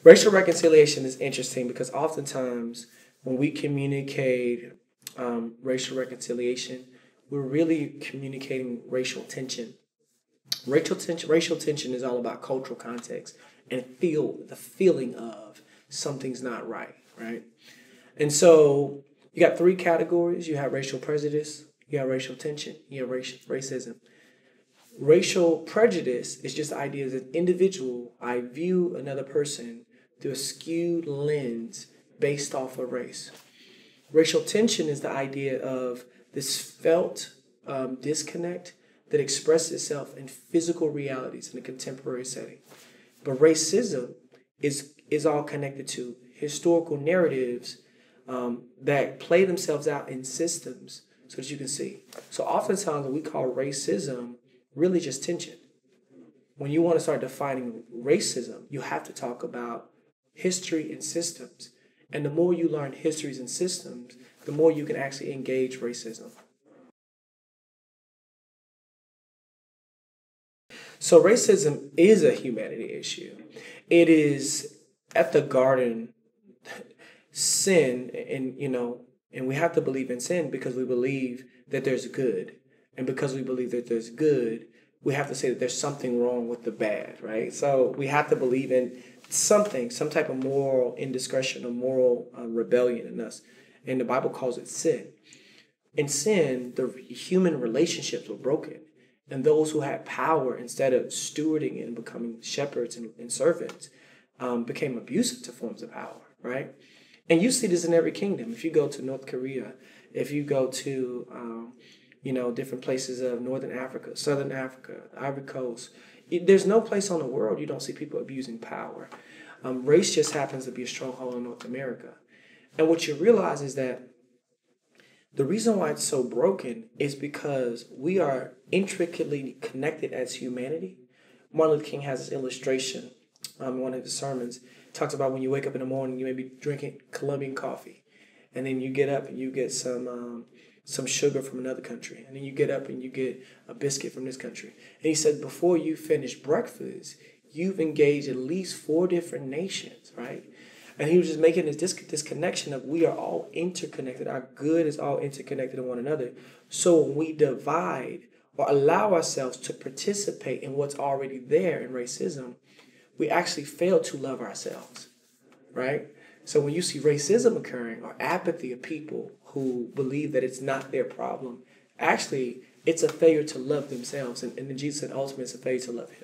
Racial reconciliation is interesting because oftentimes when we communicate racial reconciliation, we're really communicating racial tension. Racial tension is all about cultural context and the feeling of something's not right, right? And so you got three categories. You have racial prejudice, you have racial tension, you have racism. Racial prejudice is just the idea as an individual, I view another person through a skewed lens based off of race. Racial tension is the idea of this felt disconnect that expresses itself in physical realities in a contemporary setting. But racism is all connected to historical narratives that play themselves out in systems so that you can see. So oftentimes we call racism really just tension. When you want to start defining racism, you have to talk about history and systems. And the more you learn histories and systems, the more you can actually engage racism. So racism is a humanity issue. It is at the garden sin, and we have to believe in sin because we believe that there's good. And because we believe that there's good, we have to say that there's something wrong with the bad, right? So we have to believe in something, some type of moral indiscretion or moral rebellion in us. And the Bible calls it sin. In sin, the human relationships were broken. And those who had power, instead of stewarding and becoming shepherds and servants, became abusive to forms of power, right? And you see this in every kingdom. If you go to North Korea, if you go to, different places of Northern Africa, Southern Africa, Ivory Coast, there's no place on the world you don't see people abusing power. Race just happens to be a stronghold in North America. And what you realize is that the reason why it's so broken is because we are intricately connected as humanity. Martin Luther King has this illustration in one of his sermons. It talks about when you wake up in the morning, you may be drinking Colombian coffee. And then you get up and you get some sugar from another country. And then you get up and you get a biscuit from this country. And he said, before you finish breakfast, you've engaged at least 4 different nations, right? And he was just making this connection of we are all interconnected. Our good is all interconnected in one another. So when we divide or allow ourselves to participate in what's already there in racism, we actually fail to love ourselves, right? So when you see racism occurring or apathy of people who believe that it's not their problem, actually it's a failure to love themselves. And then Jesus said ultimately it's a failure to love him.